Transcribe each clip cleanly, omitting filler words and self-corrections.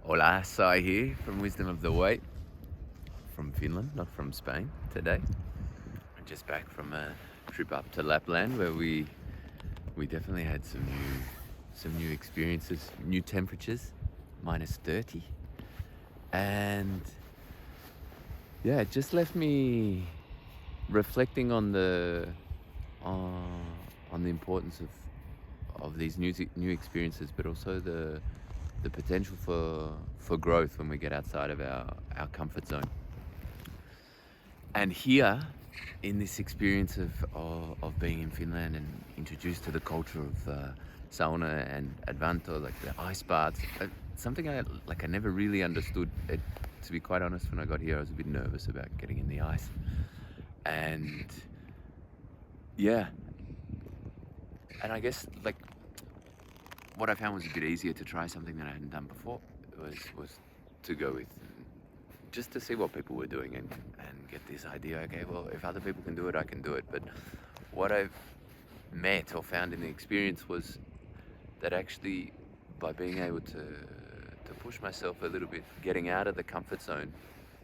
Hola, Sai here from Wisdom of the Way, from Finland, not from Spain today. I'm just back from a trip up to Lapland where we definitely had some new experiences, new temperatures, -30, and yeah, it just left me reflecting on the importance of these new experiences, but also the potential for growth when we get outside of our comfort zone. And here, in this experience of being in Finland and introduced to the culture of sauna and advanto, like the ice baths, something I never really understood. To be quite honest, when I got here, I was a bit nervous about getting in the ice. And yeah, and I guess like what I found was a bit easier to try something that I hadn't done before. Was to go with just to see what people were doing and get this idea. Okay, well, if other people can do it, I can do it. But what I've met or found in the experience was that actually, by being able to push myself a little bit, getting out of the comfort zone,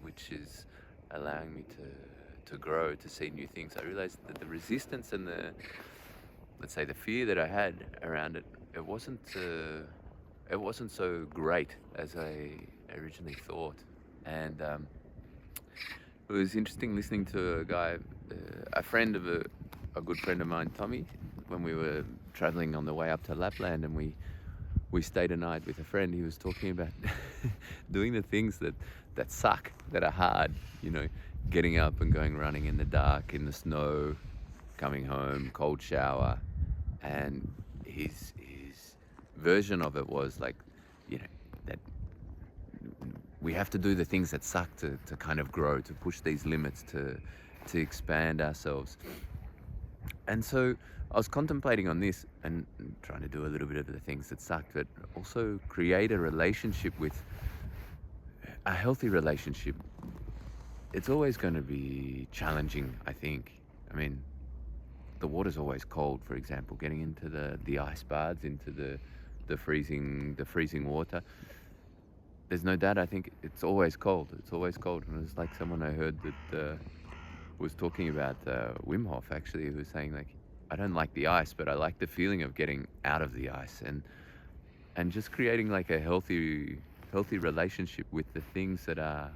which is allowing me to grow, to see new things, I realized that the resistance and the, let's say, the fear that I had around it, it wasn't so great as I originally thought. And it was interesting listening to a guy, a friend of a good friend of mine, Tommy, when we were traveling on the way up to Lapland, and we stayed a night with a friend. He was talking about doing the things that suck, that are hard, getting up and going running in the dark, in the snow, coming home, cold shower. And his version of it was like, that we have to do the things that suck to kind of grow, to push these limits, to expand ourselves. And so I was contemplating on this and trying to do a little bit of the things that suck, but also create a relationship with a healthy relationship. It's always going to be challenging, I think. I mean, the water's always cold, for example, getting into the ice baths, into the freezing water. There's no doubt, I think it's always cold. It's always cold. And it's like someone I heard that was talking about Wim Hof, actually, who was saying, like, I don't like the ice, but I like the feeling of getting out of the ice and just creating like a healthy relationship with the things that are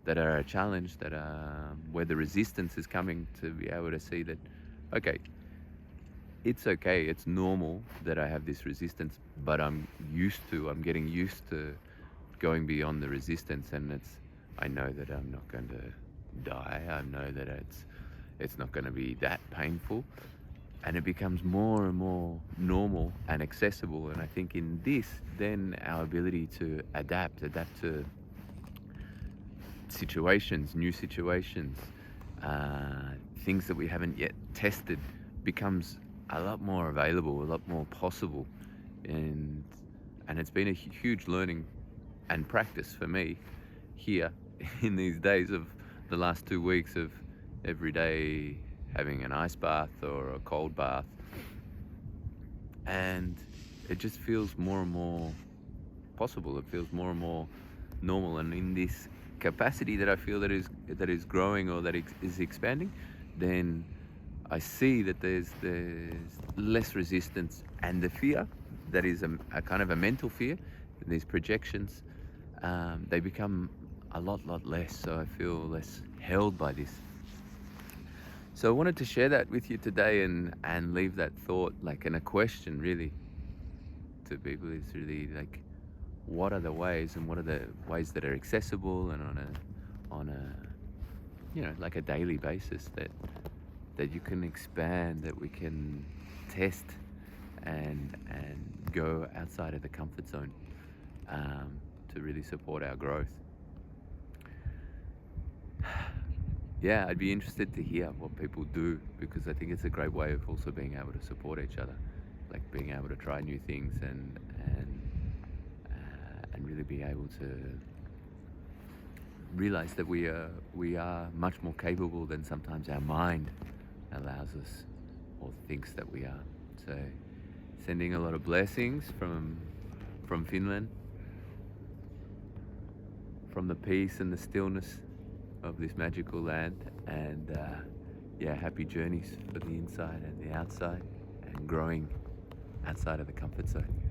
a challenge, that are where the resistance is coming, to be able to see that, okay, it's okay, it's normal that I have this resistance, but I'm getting used to going beyond the resistance, and I know that I'm not going to die. I know that it's not going to be that painful, and it becomes more and more normal and accessible. And I think in this, then our ability to adapt to situations, new situations, things that we haven't yet tested, becomes a lot more available, a lot more possible. And it's been a huge learning and practice for me here in these days of the last 2 weeks of every day having an ice bath or a cold bath. And it just feels more and more possible. It feels more and more normal. And in this capacity that I feel that is growing, or that is expanding, then I see that there's less resistance, and the fear that is a kind of a mental fear, these projections, they become a lot less. So I feel less held by this. So I wanted to share that with you today, and leave that thought, like, in a question really to people, is really like, what are the ways, and what are the ways that are accessible, and on a like a daily basis, that you can expand, that we can test and go outside of the comfort zone, to really support our growth. Yeah, I'd be interested to hear what people do, because I think it's a great way of also being able to support each other, like being able to try new things and really be able to realize that we are much more capable than sometimes our mind allows us or thinks that we are. So, sending a lot of blessings from Finland. from the peace and the stillness of this magical land. And yeah, happy journeys for the inside and the outside, and growing outside of the comfort zone.